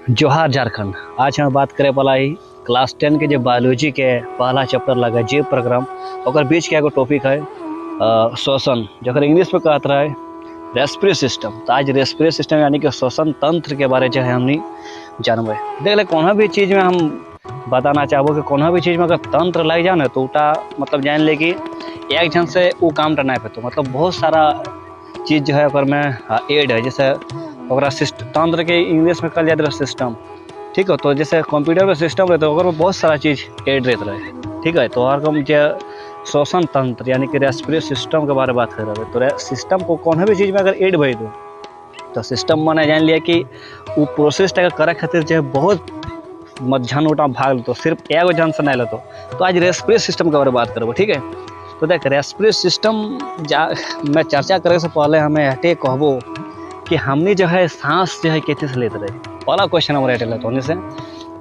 जोहार झारखंड। आज हम बात करे वाला ही क्लास 10 के जो बायोलॉजी के पहला चैप्टर लगा जीव प्रोग्राम और बीच के एगो टॉपिक है श्वसन, जो इंग्लिश में कहते रहे रेस्पिरेटरी सिस्टम। तो आज रेस्पिरेटरी सिस्टम यानी कि श्वसन तंत्र के बारे जो है हमने जानवे। देख ले कोनो भी चीज़ में हम बताना चाहबो कि कोनो भी चीज़ में अगर तंत्र लग जाए ना तो उटा मतलब जान ले कि एक जन से वो काम नहीं पे, तो मतलब बहुत सारा चीज़ जो है में एड है। जैसे तंत्र के इंग्लिश में कल जाते रहे सिस्टम, ठीक है। तो जैसे कंप्यूटर में सिस्टम रहता है में बहुत सारा चीज़ एड रहता है, ठीक है। तो हर जो श्वसन तंत्र यानी कि रेस्पिरेटरी सिस्टम के बारे में बात कर रहे हैं। तो सिस्टम को कौन भी चीज़ में अगर एड भई दो तो सिस्टम मैंने जान लिया कि वो प्रोसेस करे खातिर जो है बहुत मध्यान उठा भाग लेते, सिर्फ एगो जन से नहीं लेते। तो आज रेस्पिरेटरी सिस्टम के बारे में बात करेंगे, ठीक है। तो देख रेस्पिरेटरी सिस्टम में चर्चा करे से पहले हमें हटे कहबो कि हमने जो है सांस जो है कैसे से लेते रहे। पहला क्वेश्चन हमारे हटे लेते होने से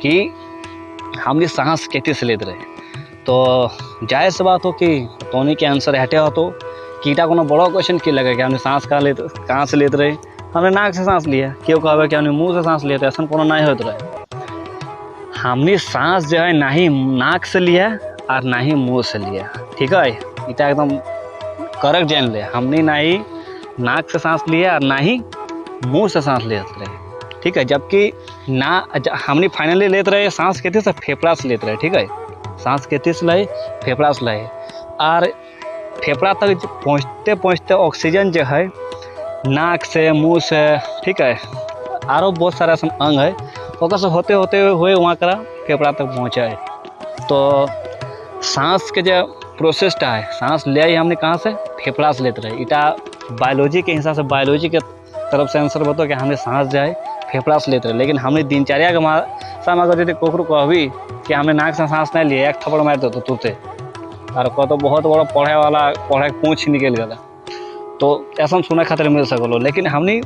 कि हमने सांस कैसे से लेते रहे। तो जाहिर सी बात हो कि तोनी के आंसर हटे हो तो कीटा को बड़ा क्वेश्चन क्यों लगे कि हमने सांस कहाँ से लेते रहे। हमने नाक से सांस लिया, क्यों कहे कि हमने मुँह से सांस लिया, तो ऐसा कोनो नहीं होता रहे। हमने सांस जो है ना ही नाक से लिया और ना ही मुँह से लिया, ठीक है। इतना एकदम करेक्ट जान ले, हमने ना ही नाक से सांस लिया और ना ही मुंह से सांस लेते रहे, ठीक है। जबकि हमने फाइनली लेते रहे सांस कहते से फेफड़ा से लेते रहे, ठीक है। सांस कहते से लहे फेफड़ा से लहे और फेफड़ा तक पहुँचते पहुँचते ऑक्सीजन जो है नाक से मुंह से, ठीक है, और बहुत सारा ऐसा अंग है ओकर से होते होते हुए वहाँ करा फेफड़ा तक पहुँचा है। तो सांस के जो प्रोसेस है, सांस ले आई हमने कहाँ से, फेफड़ा से लेते रहे। इटा बायोलॉजी के हिसाब से बायोलॉजी के तरफ से आंसर बताओ कि हमने सांस जो है फेफड़ा से लेते रहे। लेकिन हमने दिनचर्या के समय अगर यदि कोकरो कहबी कि हमने नाक से सांस नहीं लिए, एक थप्पड़ मार दो तो तुरते और कह तो बहुत बड़ा पढ़े वाला पढ़े पूछ निकल गया, तो ऐसा सुने खातिर मिल सकलो। लेकिन हमने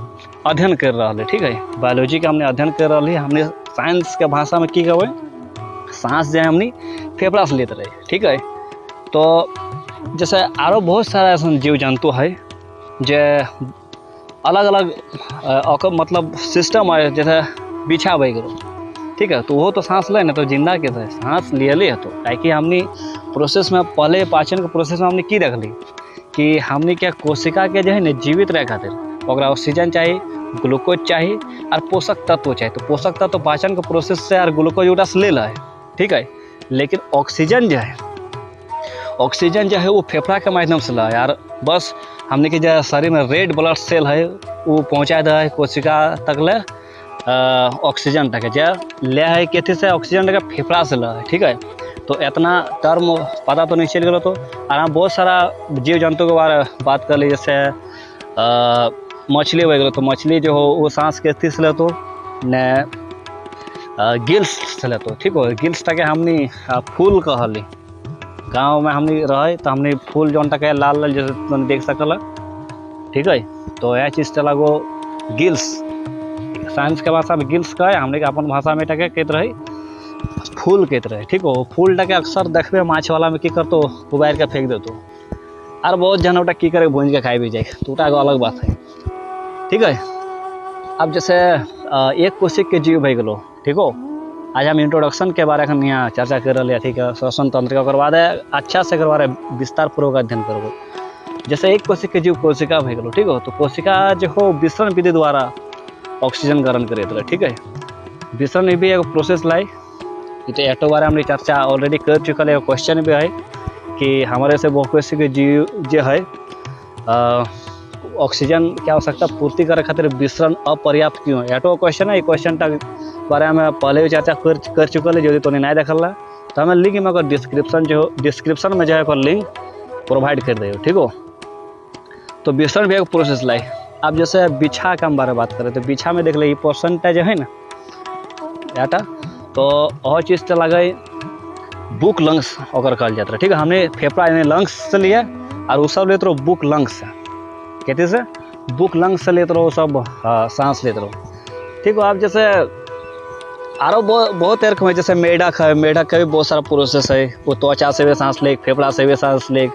अध्ययन कर रहा है, ठीक है। बायोलॉजी के हमने अध्ययन कर रहा है, हमने साइंस के भाषा में की कहवे सांस जो है हमने फेफड़ा से लेते रहे, ठीक है। तो जैसे आरो बहुत सारा ऐसा जीव जंतु है जो अलग अलग मतलब सिस्टम है, जैसे बिछा बह गलो, ठीक है। तो वो तो सांस ले ना, तो जिंदा कैसे है, सांस ले तो ताकि हमने प्रोसेस में पहले पाचन के प्रोसेस में हमने की रख ली कि हमने क्या कोशिका के जो है ना जीवित रहे खातिर ओकरा ऑक्सीजन चाहिए, ग्लूकोज चाहिए और पोषक तत्व चाहिए। तो पोषक तत्व पाचन के प्रोसेस से और ग्लूकोज उड़ा से ले ला है, ठीक है। लेकिन ऑक्सीजन जो है वो फेफड़ा के माध्यम से ला यार। बस हमने के जो शरीर में रेड ब्लड सेल है वो पहुँचा दे है कोशिका तक ले ऑक्सीजन तक जो ले है कैसे से ऑक्सीजन तक फेफड़ा से ला है, ठीक है। तो इतना टर्म पता तो नहीं चल गया। तो आराम बहुत सारा जीव जंतु के बारे में बात कर ली, जैसे मछली वगैरह। तो मछली जो हो वो सांस के स्थिति से ले तो न गिल्स से ले तो, ठीक हो। गिल्स तक हमने फूल कहली, गाँव में हमने रहे तो हमने फूल जो तक लाल लाल जैसे तुम देख सकल, ठीक है। तो यह चीज़ चला गो गिल्स, साइंस के भाषा में गिल्स कहे, हमने अपन भाषा में टके कहते रही फूल कहते रहे, ठीक हो। फूल टके अक्सर देखबे माछ वाला में की करतो उबार के फेंक देतो और बहुत जन उटा की करे भूंज के खाई भी जाए, तो उटा अलग बात है, ठीक है। अब जैसे एक कोशिक के जीव भई गलो, ठीक हो। आज हम इंट्रोडक्शन के बारे में यहाँ चर्चा कर रहे हैं, ठीक है। श्वसन तंत्र के बाद अच्छा से करवा रहे विस्तार पूर्वक अध्ययन करो। जैसे एक कोशिक के जीव कोशिका भई गलो, ठीक हो। तो कोशिका जो हो विसरण विधि द्वारा ऑक्सीजन ग्रहण करे, ठीक है। विसरण भी एक प्रोसेस लाई, तो एटो बारे हमने चर्चा ऑलरेडी कर चुकल है। क्वेश्चन भी है कि हमारे से बहुकोशिक के जीव जो है ऑक्सीजन की आवश्यकता पूर्ति करे खातिर विसरण अपर्याप्त क्यों है, एटो क्वेश्चन है। क्वेश्चन तक बारे में पहले भी चर्चा कर चुकल है, जो तो नहीं देखल है तो हमें लिंक में अगर डिस्क्रिप्शन में जो है लिंक प्रोवाइड कर दे, ठीक हो। तो विसरण भी एक प्रोसेस लाई। अब जैसे बिछा का हम बारे में बात करें तो बिछा में देख ले परसेंटेज है ना डाटा, तो और चीज़ चला गई बुक लंग्स अगर कहल जाता है, ठीक है। हमने फेफड़ा यानी लंग्स से लिया और वो सब लेते रहो बुक लंग्स से, कहते से बुक लंग्स से लेते रहो सब सांस लेते रहो, ठीक हो। आप जैसे आरो बहुत तरह है, जैसे मेढक है, मेढक का भी बहुत सारा प्रोसेस है। वो त्वचा से भी सांस ले, फेफड़ा से भी सांस ले,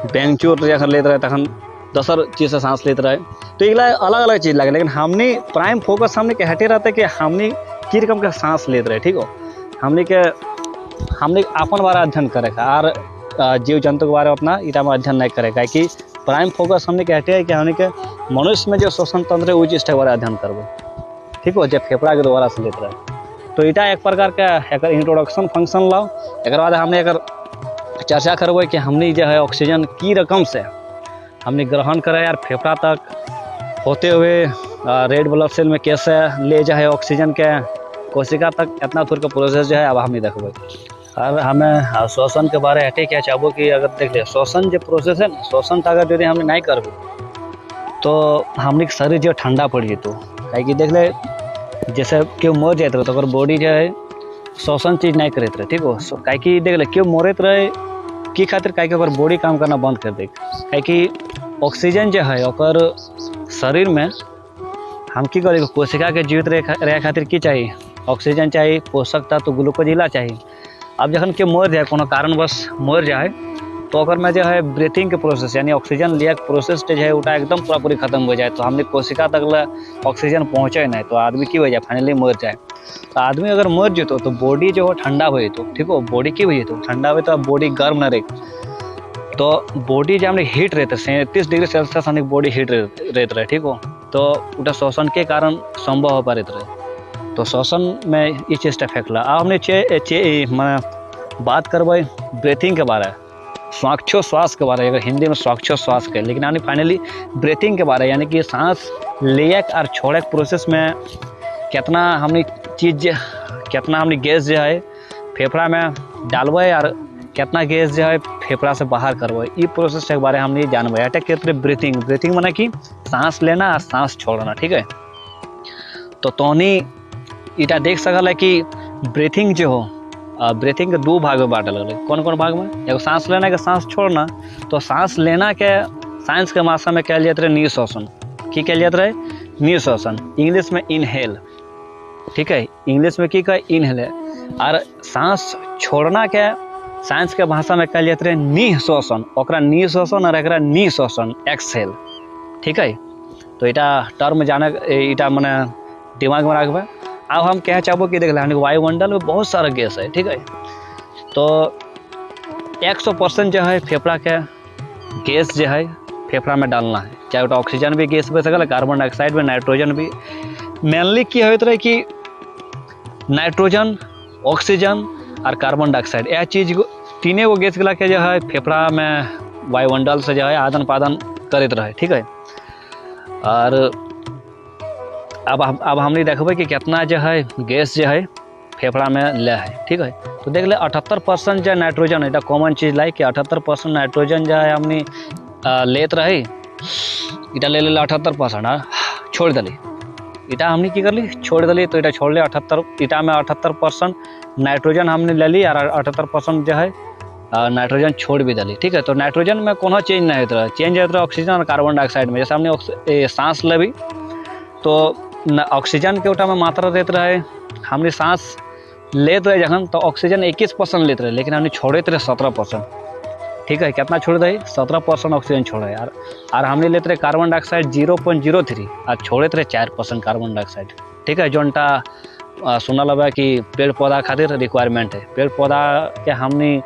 बैंगचूर जखन लेते रहे तखन दोसर चीज़ से सांस लेते रहे। तो ये अलग अलग चीज़ लगे, लेकिन हमने प्राइम फोकस हमने के हटे रहता है कि हमने की रकम के सांस लेते रहे। ठीक हो, हमने अपन बारे अध्ययन करेगा और जीव जंतु के बारे में अपना इटा में अध्ययन नहीं करेगा कि प्राइम फोकस हमने कहते हैं कि हमने के मनुष्य में जो श्वसन तंत्र है वो चीज़ के बारे अध्ययन करबो। ठीक हो, जब फेफड़ा के द्वारा से लेते रहे तो इटा एक प्रकार का एक इंट्रोडक्शन फंक्शन लाओ। एक बाद हमने एक चर्चा करबो कि हमने जो है ऑक्सीजन की रकम से हमने ग्रहण करे यार फेफड़ा तक होते हुए रेड ब्लड सेल में कैसे ले जाए ऑक्सीजन के कोशिका तक, इतना थोड़ा प्रोसेस जो है अब हम देखेंगे। और हमें श्वसन के बारे में क्या चाहबो कि अगर देख ले श्वसन जो प्रोसेस है ना, श्वसन अगर यदि हमने नहीं करबो तो हमने शरीर जो ठंडा पड़ जेतो। कहीं देख ले जैसे क्यों मर जाते रहे तो बॉडी जो है श्वसन चीज नहीं करते रहे। ठीक हो, कहीं देख ले क्यों मरते रहे की खातिर कहीं बॉडी काम करना बंद कर दे। कहीं ऑक्सीजन जो है और शरीर में हम की करें कोशिका के जीवित रहे खातिर की चाहिए, ऑक्सीजन चाहिए, पोषक तत्व ग्लूकोज इला चाहिए। अब जखन के मर जाए कोनो कारणवश मर जाए तो अगर में जो है ब्रीथिंग के प्रोसेस यानी ऑक्सीजन लिया के प्रोसेस जो है उटा एकदम पूरा पूरी खत्म हो जाए तो हमने कोशिका तक ऑक्सीजन पहुँचे नहीं तो आदमी की हो जाए फाइनली मर जाए। तो आदमी अगर मर जेतो तो बॉडी जो ठंडा हो जेतो। ठीक हो, बॉडी की हो जेतो ठंडा हो तो बॉडी गर्म न रहे तो बॉडी जो हमने हीट रहते 37 डिग्री सेल्सियस हमने बॉडी हीट रहते रहे। ठीक हो, तो उटा श्वसन के कारण संभव हो पाते रहे तो श्वसन में ये चीज़ इफेक्ट ला। अब हमने बात करबे ब्रीथिंग के बारे, श्वास के बारे, अगर हिंदी में श्वास के, लेकिन हमने फाइनली ब्रीथिंग के बारे यानी कि सांस ले और छोड़े प्रोसेस में कितना हमने चीज़ कितना हमने गैस जो है फेफड़ा में डालबे और कितना गैस जो है फेफड़ा से बाहर करबे, ये प्रोसेस के बारे में हमने जानबे। अटैक कहते हैं ब्रीथिंग माने कि सांस लेना और सांस छोड़ना। ठीक है, तो तोनी इटा देख सकल है कि ब्रीथिंग जो हो ब्रीथिंग के दो भाग में बांटल गए। कौन कौन भाग में? एगो सांस लेना के सांस छोड़ना। तो सांस लेना के साइंस के भाषा में कहल जाते रहे निःश्वासन। की कहल जाते रहे? निःश्वासन, इंग्लिश में इनहेल। ठीक है, इंग्लिश में की कहे इनहेल। और सांस छोड़ना के साइंस के भाषा में कहल जाते रहे निःश्वासन, ओकरा निःश्वासन और एकरा निःश्वासन एक्सहेल। ठीक है, तो इटा टर्म जाने इटा मने दिमाग में रखबे। अब हम कह चाहबो कि देख ले वायुमंडल में बहुत सारा गैस है। ठीक है, तो 100% जो है फेफड़ा के गैस जो है फेफड़ा में डालना है, चाहे वो ऑक्सीजन भी गैस बन सकल, कार्बन डाइऑक्साइड भी, नाइट्रोजन भी। मेनली की होते रहे कि नाइट्रोजन, ऑक्सीजन और कार्बन डाइऑक्साइड यह चीज़ तीने गो गैस के जो है फेफड़ा में वायुमंडल से जो है आदान प्रदान करते रहे। ठीक है, और अब हमने देखबे कि कितना जो है गैस जो है फेफड़ा में ले है। ठीक है, तो देख ले 78% जो नाइट्रोजन है, कॉमन चीज़ लाई कि 78% नाइट्रोजन जो है हमने लेते रहे, इटा ले 78% छोड़ दिली। इटा हमने की कर ली छोड़ दिली, तो इटा छोड़ ले 78, इटा में 78% नाइट्रोजन हमने ले ली और 78% जो है नाइट्रोजन छोड़ भी दिली। ठीक है, तो नाइट्रोजन में कोनो चेंज नहीं होता है, चेंज होता है ऑक्सीजन और कार्बन डाइऑक्साइड में। जैसे हमने सांस लेवी तो ऑक्सीजन के उठा में मात्रा देते रहे, हमने सांस लेते रहे जखन तो ऑक्सीजन 21% लेते रहे, लेकिन हमने छोड़ते रहे 17%। ठीक है, कितना छोड़ दे? 17% ऑक्सीजन छोड़े यार। और हमने लेते रहे कार्बन डाइऑक्साइड 0.03 और छोड़ते रहे 4% कार्बन डाइऑक्साइड। ठीक है, जोनटा सुना लगा कि पेड़ पौधा खातिर रिक्वायरमेंट है, पेड़ पौधा के हमने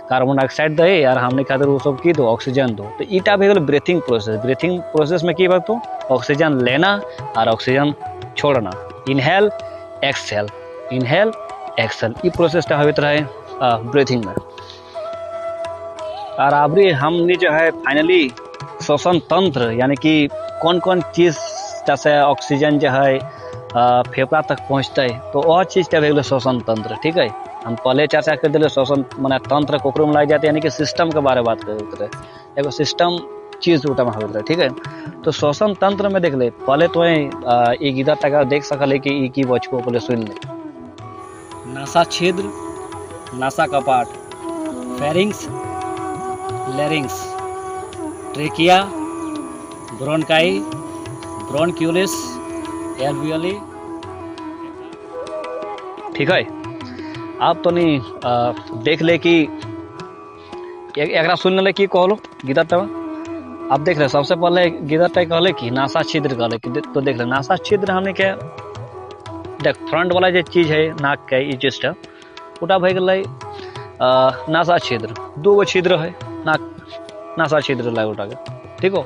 कार्बन डाइऑक्साइड दे यार हमने खातिर वो सब की दो ऑक्सीजन दो। तो इटा भी ब्रीथिंग प्रोसेस में की बात तो ऑक्सीजन लेना और ऑक्सीजन छोड़ना, इनहेल एक्सहेल, इनहेल एक्सहेल, ये प्रोसेस होते रहे ब्रीथिंग में। और अभी हमने जो है फाइनली श्वसन तंत्र यानी कि कौन कौन चीज़ जैसे ऑक्सीजन जो है फेफड़ा तक पहुँचते तो वह चीज़ का श्वसन तंत्र। ठीक है, हम पहले चर्चा कर दिले श्वसन माने तंत्र कोकरो में लाई जाते यानी कि सिस्टम के बारे में बात करते रहे, एगो सिस्टम चीज़ उठा में होते रहे। ठीक है, तो श्वसन तंत्र में देख ले पहले तो एक इधर तक देख सकल कि ई की बच को पहले सुन ले। नासा छिद्र, नासा कपाट, pharynx, larynx, trachea, bronchi, bronchioles, alveoli. ठीक है, आप तो नहीं देख ले कि एक सुन ले कि कहलो गीता तब आप देख रहे सबसे पहले गीता तय कहले कि नासा छिद्र कहले कि तो देख ले नासा छिद्र हमने के देख फ्रंट वाला जो चीज़ है नाक के ये चीज़टा उटा भऽ गेलै नासा छिद्र, 2 गो छिद्र है नासा छिद्र लगे उटा के, ठीक हो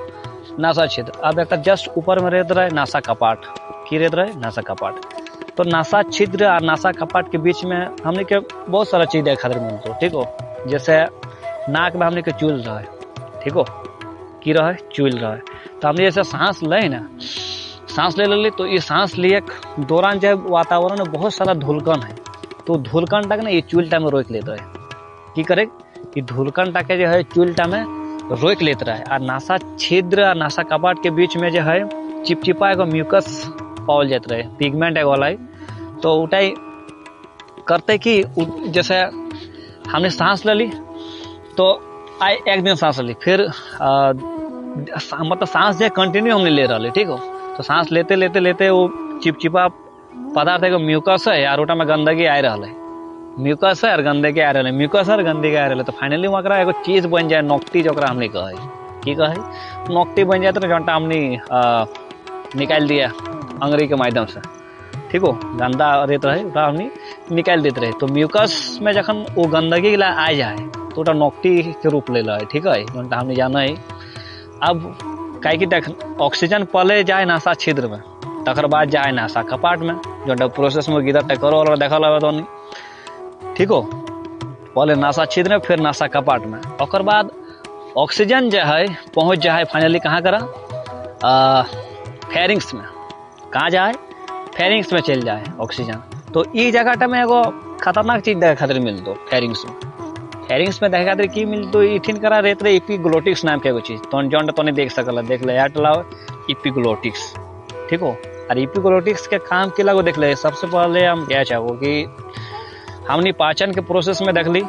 नासा छिद्र। अब एक जस्ट ऊपर में रहते रहे नासा कपाट, की रहते रहे नासा कपाट। तो नासा छिद्र और नासा कपाट के बीच में हमने के बहुत सारा चीज़ देखा मिलते, ठीक हो। जैसे नाक में हमने के चूल रहा है, ठीक हो की रहा है चूल रहा है। तो हमने जैसे सांस ले ना, सांस ले ली तो ये सांस लिए दौरान जब वातावरण में बहुत सारा धूलकण है, तो धूलकण टाक ना ये चूलटा में रोक लेते रहे, की करे ये धूलकण टाके जो है चूलटा में रोक लेते रहे। और नासा छिद्र और नासा कपाट के बीच में जो है चिपचिपा एगो म्यूकस पावल जाते रहे, पिगमेंट एगो वाला। तो उटाई करते कि जैसे हमने सांस ले ली तो आई एक दिन सांस ली, फिर मतलब सांस जो कंटिन्यू हमने ले रहा, ठीक हो। तो सांस लेते लेते लेते वो चिपचिपा पदार्थ एगो म्यूकस है यार, ओटा में गंदगी आ रहा है, म्यूकस है और गंदगी आ रहा है, म्यूकस और गंदगी आ रहा है। तो फाइनली वहाँ एगो चीज बन जाए नोक्टी, जो हमने कहे की कहे नोक्टी बन जाए, तो जनता हमने निकाल दिया अंगरी के माध्यम से, ठीक हो गंदा रहते रहे ओटा हमने निकाल देते रहे। तो म्यूकस में जखन वो गंदगी आ जाए तो ओटा नोक्टी के रूप ले ला है, ठीक है जनता हमने जाना है। अब कहीं की देख ऑक्सीजन पहले जाए नासा छिद्र में, तकर बाद जाए नासा कपाट में, जो प्रोसेस में गिदर करो और देखा लगा तो नहीं, ठीक हो। पहले नासा छिद्र में फिर नासा कपाट में, और बाद ऑक्सीजन जो है पहुंच जाए फाइनली कहाँ करा फेरिंग्स में, कहाँ जाए फेरिंग्स में चल जाए ऑक्सीजन। तो ये जगह में एगो खतरनाक चीज देखे खातिर मिलतो फेरिंग्स में, फेरिंग्स में देखे खातिर की मिलतो इथिन करा रहते रहे एपिग्लोटिक्स नाम के एगो चीज, तो जौन तो नहीं देख सकल, देख ले यार लाओ एपिग्लोटिक्स, ठीक हो। और एपिग्लोटिक्स के काम के लागो देख ले। सबसे पहले हम क्या चाहो कि हमने पाचन के प्रोसेस में देख ली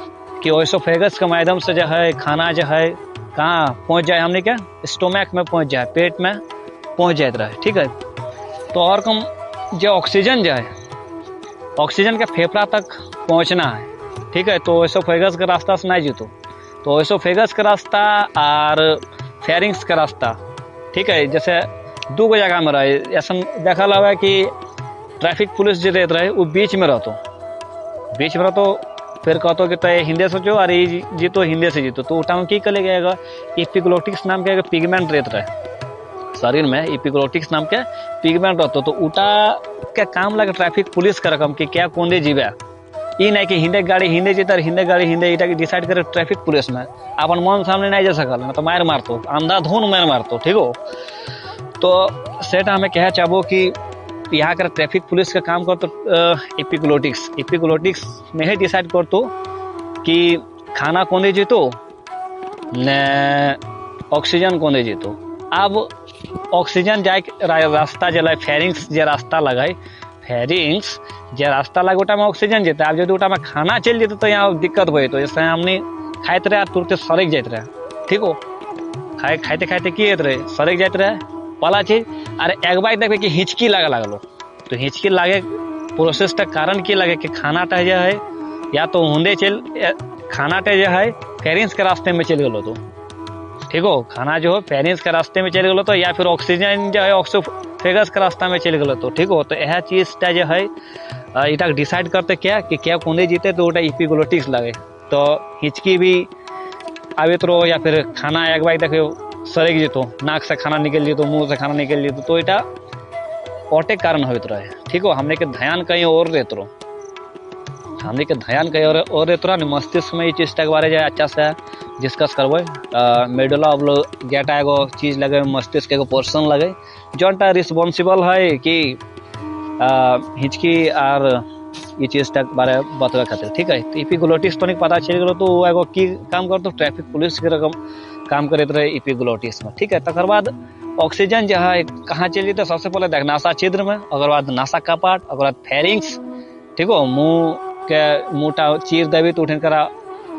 कि ओएसोफेगस के माध्यम से जो है खाना जो है कहाँ पहुंच जाए, हमने क्या स्टोमैक में पहुंच जाए, पेट में पहुंच जाते रहे, ठीक है। तो और कम जो ऑक्सीजन जो है ऑक्सीजन के फेफड़ा तक पहुंचना है, ठीक है। तो ओएसोफेगस के रास्ता से नहीं जीतो, तो ओएसोफेगस का रास्ता और फेरिंग्स का रास्ता, ठीक है। जैसे 2 गो जगह में रहे, ऐसा देखा लगा कि ट्रैफिक पुलिस जो रहते रहे वो बीच में रहते फिर कहते कि तो हिंदी सोचो और ये जीतो हिंदी से जीतो। तो उठा में की कर गएगा एपिग्लोटिक्स नाम के पिगमेंट रहते रहे शरीर में, एपिग्लोटिक्स नाम के पिगमेंट रहते। तो उठा के काम लगे ट्रैफिक पुलिस का रकम कि क्या कौन जीवे, ये नहीं कि हिंदी गाड़ी हिंदी जीता और हिंदी गाड़ी हिंदी इटा डिसाइड करे ट्रैफिक पुलिस में, अपन मन सामने नहीं जा सकल ना तो मार मारतो, अंधाधुन मार मारतो, ठीक हो। तो सेटा हमें कह चाहो कि यहाँ कर ट्रैफिक पुलिस का काम कर तो एपिग्लोटिक्स में ही डिसाइड कर तो कि खाना कौन जीतो न ऑक्सीजन कौन जीतो। अब ऑक्सीजन जाए रास्ता जला फेरिंग्स जे रास्ता लगाए, फेरिंग्स जे रास्ता लगे ओटा में ऑक्सीजन जेते। अब जो ओटा में खाना चल जेते तो यहाँ दिक्कत हो तो जैसे हमने खाते रहे तुरंत सड़क जाते रहे, ठीक हो। खाते खाते की रहे सड़क जाते रहे पहला चीज। अरे एक बार देखे कि हिचकी लगे लगलो, तो हिचकी लगे प्रोसेस का कारण की लगे कि खाना टा जो है या तो हुंदे खाना टा जो है फेरिंग्स के रास्ते में चल गलो, तो ठीक हो खाना जो है फेरिंग्स के रास्ते में चल गलो, तो या फिर ऑक्सीजन जो है ऑक्सोफेगस के रास्ता में चल गलो, तो ठीक हो। तो यह चीज जो है इटा डिसाइड करते क्या कि क्या कौन जीते, तो वोटा एपिग्लोटिक्स लगे। तो हिचकी भी आवे तो या फिर खाना एक बार देखे सड़क जीतो, नाक से खाना निकल जीतो, मुंह से खाना निकल जीतो, तो इटा ओटे कारण होते रहे, ठीक हो। हमने के ध्यान कहीं और रहते रहो, हमने के ध्यान कहीं और रहते रहो। मस्तिष्क में ये चीज के बारे में अच्छा से डिस्कस करबे। मेडुला ऑब्लांगेटा एगो चीज लगे, मस्तिष्क एगो पोर्शन लगे जोटा रिस्पॉन्सिबल है कि हिचकी और ये चीज के बारे में बतवे खातिर, ठीक है। तो एपिग्लोटिक्स तो नहीं पता चल गलो, तो एगो की काम करते ट्रैफिक पुलिस के रकम काम करते रहे एपिग्लोटिक्स में, ठीक है। तकर बाद ऑक्सीजन जो है कहाँ चल जाते, सबसे पहले देख नासा छिद्र में, और बाद नासा कपाट, और बाद फेरिंग्स, ठीक हो। मुँह चीर देवी तो उठन करा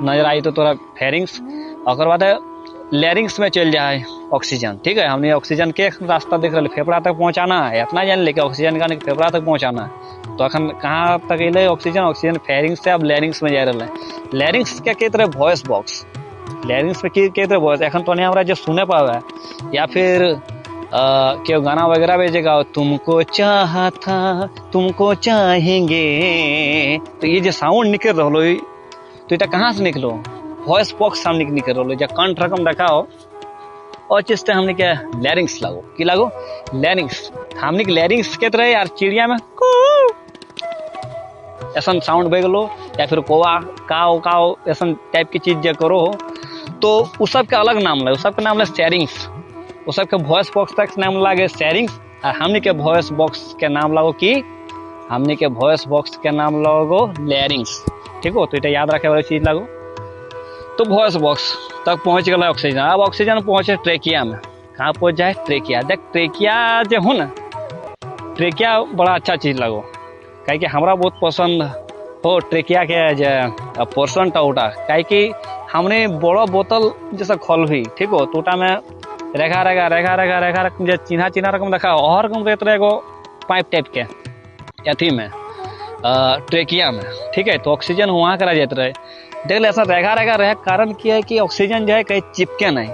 नजर आई तो तोरा फेरिंग्स, और बाद लैरिंग्स में चल जाए ऑक्सीजन, ठीक है। हमने ऑक्सीजन के रास्ता देख रहे फेफड़ा तक पहुंचाना है, इतना जान ले ऑक्सीजन का फेफड़ा तक पहुंचाना है। तो अखन कहाँ तक अल ऑक्सीजन फेरिंग्स से अब लैरिंग्स में जा रहा है। लैरिंग्स के तरह वॉइस बॉक्स, लैरिंग्स में की तरह वॉइस एखन तो नहीं हमारा जो सुने पावे या फिर क्यों गाना वगैरह भेजेगा, तुमको चाहा था तुमको चाहेंगे। तो ये जो साउंड निकल रहा है तो ये कहाँ से निकलो, वॉइस बॉक्स सामने निकल रहा है, जब कंठ रकम देखाओ और चीज हमने क्या लैरिंग्स लागो कि लागो लैरिंग्स, हमने के लैरिंग्स के तरह यार चिड़िया में ऐसा साउंड बेगलो या फिर कोवा काओ काओ ऐसा टाइप की चीज जो करो हो तो उस सब का अलग नाम लगे, उस सब का नाम लगे सैरिंग्स, उस सब के वॉइस बॉक्स तक नाम लगे सैरिंग्स, और हमने के वॉइस बॉक्स के नाम लगो कि हमने के वॉइस बॉक्स के नाम लगो लैरिंग्स। ठीक हो, तो ये याद रखे वाली चीज लगो। तो वॉइस बॉक्स तक पहुंच गया ऑक्सीजन, अब ऑक्सीजन पहुंचे ट्रेकिया में, कहाँ पहुंच जाए ट्रेकिया। देख ट्रेकिया जो हो ना, ट्रेकिया बड़ा अच्छा चीज लगो, कहीं कि हमारा बहुत पसंद हो ट्रेकिया के जो पोर्सन टूटा, कहीं कि हमने बड़ा बोतल जैसा खोल भी ठीक हो टूटा में रेखा रेखा रेखा रेखा रेखा रकम जो चिन्हा चिन्हा रकम देखा और रकम रहते रहे पाइप टाइप के अथी में ट्रेकिया में। ठीक है, तो ऑक्सीजन वहाँ करा जाते रहे, देख ले ऐसा रेखा रेखा रहे, कारण क्या है कि ऑक्सीजन जो है कहीं चिपके नहीं,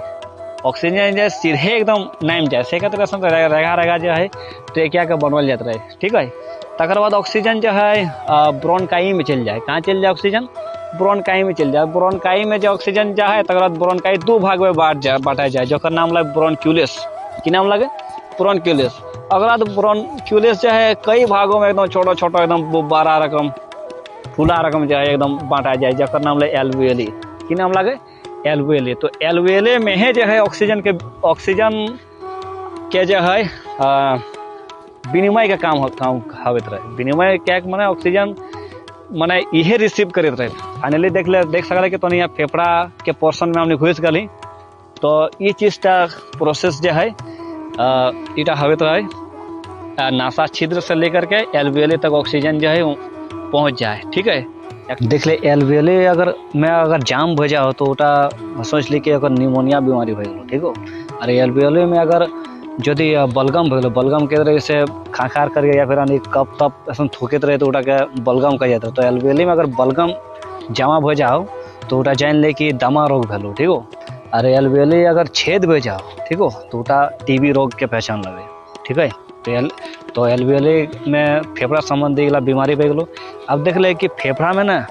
ऑक्सीजन जो है सीधे एकदम नाम जाए से कहते रेखा रेखा जो है ट्रेकिया के बनवल जाते रहे। ठीक है, तकर बाद ऑक्सीजन जो है ब्रोनकाई में चल जाए, कहाँ चल जाए ऑक्सीजन ब्रोनकाई में चल जाए, ब्रोनकाई में जो ऑक्सीजन जो है तकर बाद ब्रोनकाई दो भाग में बांटा जाए, जो नाम लगे ब्रोनक्यूलिस, की नाम लगे ब्रोनक्यूलिस। अगर ब्रोनक्यूलिस जो है कई भागों में एकदम छोटा छोटा एकदम बुब्बारा रकम फूला रकम जो है एकदम बांटा जाए, जकर नाम लगे एल्वियोली, की नाम लगे एल्वियोली। तो एल्वियोली में है जो है ऑक्सीजन के जो है विनिमय का काम होते रहे, विनिमय क्या माने ऑक्सीजन माने इहे रिसीव करते रहे। फाइनली देख सकल कि तो यहाँ फेफड़ा के पोर्शन में हमने घुस गली, तो ये चीज का प्रोसेस जो है इटा होते रहे, नासा छिद्र से लेकर के एल्वियोली तक ऑक्सीजन जो है पहुँच जाए। ठीक है, देख ले एल्वियोली अगर जाम हो जाओ तो उटा सोच ली कि अगर निमोनिया बीमारी हो गलो। ठीक हो, अरे एल्वियोली में अगर यदि बलगम हो बलगम के तरह से खाकार करके या फिर कप तप ऐसा थूकते रहे तो उटा के बलगम कह जाता है। तो एल्वियोली में अगर बलगम जमा हो जाओ तो उटा जान ले कि दमा रोग भलो। ठीक हो, अरे एल्वियोली अगर छेद हो जाओ ठीक हो तो उटा टीबी रोग के पहचान लगे। ठीक है, तो एल्वियोली में फेफड़ा संबंधी बीमारी हो गलो। अब देख ले कि फेफड़ा में ना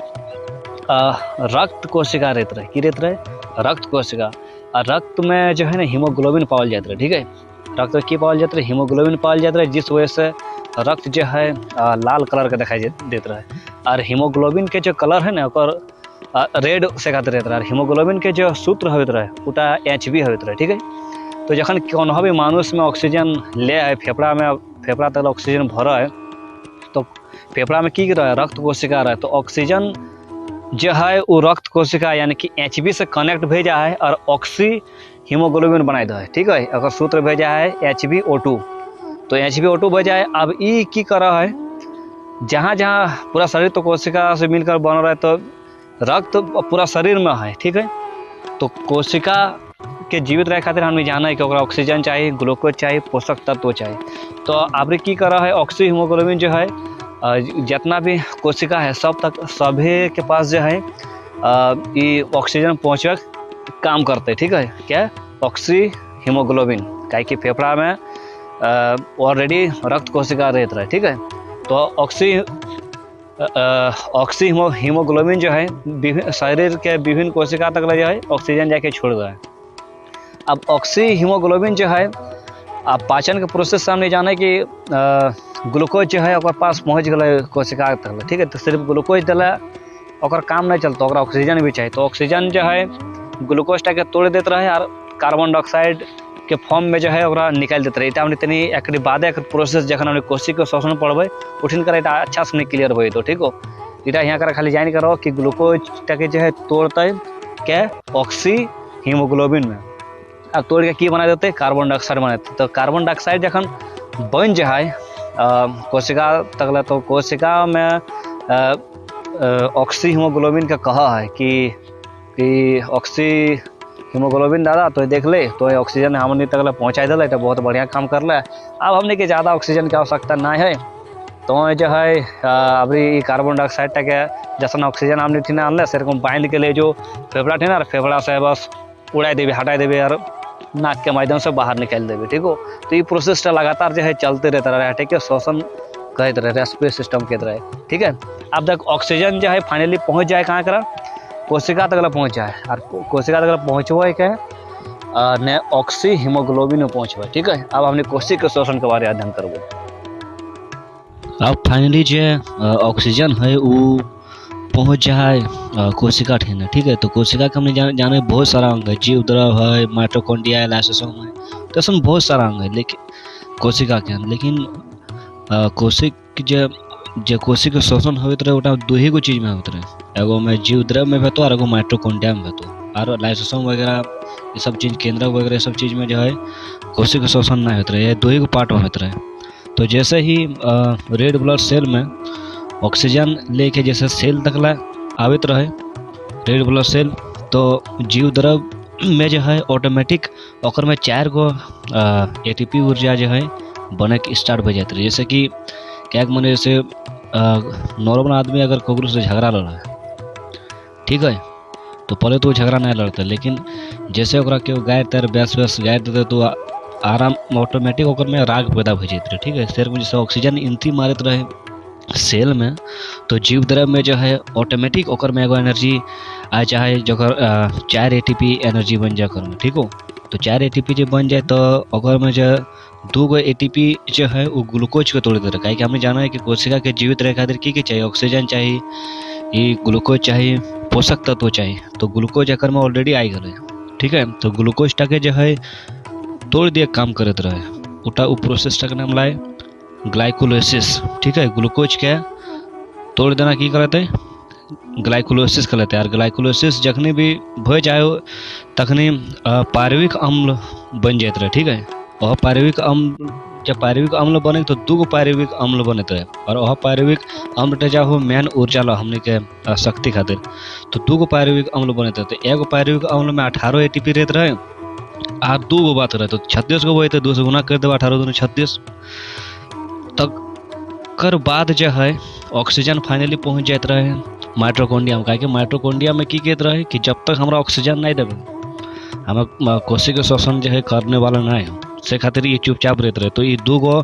रक्त कोशिका रहते रहे, की रहते रहे रक्त कोशिका, और रक्त में जो है ना हीमोग्लोबिन पावल जाते रहे। ठीक है, रक्त की पावल जाते रहे हीमोग्लोबिन पावल जाते रहे, जिस वजह से रक्त जो है लाल कलर का दिखाई देते रहे। और हीमोग्लोबिन के जो कलर है ना रेड से कहते रहते रहे, हीमोग्लोबिन के जो सूत्र होते रहे उटा HB होते रहे। ठीक है, तो जखन कोनो भी मानुष में ऑक्सीजन ले आए फेफड़ा तक ऑक्सीजन भर है तो फेफड़ा में की रहे रक्त कोशिका रहे, तो ऑक्सीजन जो है वो रक्त कोशिका यानी कि HB से कनेक्ट भेजा है और ऑक्सी हीमोग्लोबिन बनाए दे। ठीक है, अगर सूत्र भेजा है HbO2 तो HbO2 भेजा है। अब ये की कर रहा है जहाँ जहाँ पूरा शरीर तो कोशिका से मिलकर बन रहा है, तो रक्त पूरा शरीर में है। ठीक है, तो कोशिका के जीवित रहे खातिर हमें जाना है कि ऑक्सीजन चाहिए, ग्लूकोज चाहिए, पोषक तत्व चाहिए। तो अब की कर रहा है ऑक्सी हीमोग्लोबिन जो है जितना भी कोशिका है सभी के पास जो है ये ऑक्सीजन पहुँचक काम करते। ठीक है, क्या ऑक्सी हीमोग्लोबिन, काहे कि फेफड़ा में ऑलरेडी रक्त कोशिका रहते रहे। ठीक है, तो ऑक्सी हीमोग्लोबिन जो है शरीर के विभिन्न कोशिका तक जो है ऑक्सीजन जाके छोड़ रहा है। अब ऑक्सी हीमोग्लोबिन जो है अब पाचन के प्रोसेस से हमने जाना कि ग्लूकोज जो है पास पहुँच गए कोशिका तक। ठीक है, तो सिर्फ ग्लूकोज दिला काम नहीं चलता, ऑक्सीजन भी चाहिए। तो ऑक्सीजन जो है ग्लूकोज के तोड़ देते रहे और कार्बन डाइऑक्साइड के फॉर्म में जो है निकाल देते रहे। हमने तनी एक बाद प्रोसेस जखन हमने कोशिका शोषण पढ़े उठिन कर अच्छा से क्लियर हो। तो ठीक हो, इटा यहाँ कर खाली जान करो कि ग्लूकोज के जो है तोड़ते क्या ऑक्सी हीमोग्लोबिन में, अब तोड़ के बना देते कार्बन डाइऑक्साइड बना देते। तो कार्बन डाइऑक्साइड जखन बन जाए कोशिका तकला तो कोशिका में ऑक्सी हीमोग्लोबिन का कहा है कि ऑक्सी हीमोग्लोबिन दादा तो देख ले तो ऑक्सीजन हमने तक पहुँचा दिला, तो बहुत बढ़िया काम कर ला। अब हमने के ज़्यादा ऑक्सीजन की आवश्यकता नहीं है, तो जो है अभी कार्बन डाइऑक्साइड के जैसा ऑक्सीजन हमने ठीक आनल सेरकम बांध के ले जो फेफड़ा थे ना फेफड़ा से बस उड़ा देवे हटा देवे और नाक के माध्यम से बाहर निकाल देवे, ठीक हो। तो ये प्रोसेस लगातार जो है चलते रहता रहे, ठीक है, श्वसन कहते रहे, रेस्पिरेटरी सिस्टम कहते रहे, ठीक है। अब तक ऑक्सीजन जो है फाइनली पहुंच जाए कहाँ करा, कोशिका तक पहुंच जाए, और कोशिका तक पहुँचवा क्या है ने ऑक्सी हीमोग्लोबिन में पहुँचवा, ठीक है। अब हमने कोशिका के श्वसन के बारे में अध्ययन करबो। अब फाइनली जो ऑक्सीजन है वो पहुँच जाए कोशिका ठेने, ठीक है। तो कोशिका के हमने जाने बहुत सारा अंग है, जीव द्रव है, माइटोकॉन्ड्रिया है, लाइसोसोम है, तो ऐसा बहुत सारा अंग है लेकिन कोशिका के, लेकिन कोशिक जो कोशिका श्वसन होते रहे वो दो ही को चीज में होते रहे, एगो में जीव द्रव में भेतो और एगो माइटोकॉन्ड्रिया में भेतो, और लाइसोसोम वगैरह ये सब चीज, केंद्रक वगैरह सब चीज में जो है कोशिका श्वसन नहीं होते रहे, ये दो ही को पार्ट में होते रहे। तो जैसे ही रेड ब्लड सेल में ऑक्सीजन लेके जैसे सेल तक ला आवित रहे रेड ब्लड सेल, तो जीव द्रव में जो है ऑटोमेटिक ओकर में 4 गो एटीपी ऊर्जा जो है बने के स्टार्ट हो जाते रहे। जैसे कि क्या मने जैसे नॉर्मल आदमी अगर ककरो से झगड़ा लड़ रहा है, ठीक है, तो पहले तो वो झगड़ा नहीं लड़ता, लेकिन जैसे ओकरा के गाय तर बैस गाय देते तो आराम ऑटोमेटिक ओकर में राग पैदा हो जाते रहे, ठीक है। शरीर में जैसे ऑक्सीजन इंट्री मारत रहे सेल में, तो जीव द्रव में जो है ऑटोमेटिक ओकर में एगो एनर्जी आ चाहे जो 4 एटीपी एनर्जी बन जाए ओकर में, ठीक हो। तो 4 एटीपी जो बन जाए तो ओकर में जो 2 गो एटीपी जो है वो ग्लूकोज के तोड़ दे रहा है, हमें जाना है कि कोशिका के जीवित रहे खातिर की चाहिए, ऑक्सीजन चाहिए, ये ग्लूकोज चाहिए, पोषक तत्व चाहिए। तो ग्लूकोज एकर में ऑलरेडी आई गए, ठीक है। तो ग्लूकोज टाके जो है तोड़ दिए काम करते रहे, उटा वो प्रोसेस का नाम लाए ग्लाइकोलाइसिस, ठीक है। ग्लूकोज के तोड़ देना की करते हैं, ग्लाइकोलाइसिस कहते हैं। और ग्लाइकोलाइसिस जखनी भी हो जाए तखनी पार्विक अम्ल बन जाते रहे, ठीक है। वह पार्विक अम्ल जब पार्विक अम्ल बने तो 2 गो पार्विक अम्ल बनते रहे, और वह पार्विक अम्ल जा हो मेन ऊर्जा ला हमने के शक्ति खातिर, तो 2 गो पार्विक अम्ल बनते रहे। तो एगो पार्विक अम्ल में 18 एटीपी रहते रहे, और 2 गो बात रहे तो 36 गो होते, 2 से गुना कर देव 18 दूनी 36 तक कर बाद जो है ऑक्सीजन फाइनली पहुंच जाते रहे माइटोकॉन्ड्रिया में। कि माइटोकॉन्ड्रिया में की कहते रहे कि जब तक हमरा ऑक्सीजन नहीं देवे हम कोशिका श्वसन जो है करने वाला नहीं हो, से खातिर ये चुपचाप रहते रहे। तो ये 2 गो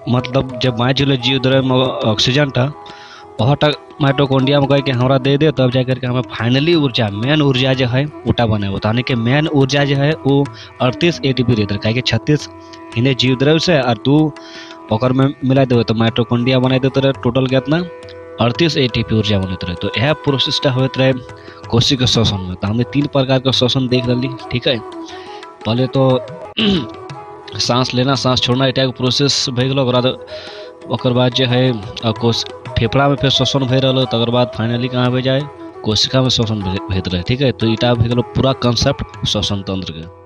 मतलब जब मान चलो जीव द्रव में ऑक्सीजन था वह तक माइटोकॉन्ड्रिया में कह के हमरा दे दे, तब जाकर के हमें फाइनली ऊर्जा मेन ऊर्जा जो है उटा बने होता, यानी कि मेन ऊर्जा जो है वो 38 एटीपी रहते रहे, कहे 36 इन्हें जीव द्रव से और 2 ओकर में मिला देवे तो माइटोकॉन्ड्रिया बना देते रहे, टोटल कितना 38 एटीपी ऊर्जा बनते रहे। तो यह प्रोसेस होते रहे कोशिका श्वसन में। तो हमने 3 प्रकार का श्वसन देख ली, ठीक है। पहले तो सांस लेना सांस छोड़ना एक प्रोसेस भे गल, ओकर बाद जो है फेफड़ा में फिर श्वसन भे रहा, तो बाद फाइनली कहाँ भे जाए कोशिका में श्वसन भेज रहे, ठीक है। तो इटा भे गल पूरा कंसेप्ट श्वसन तंत्र के।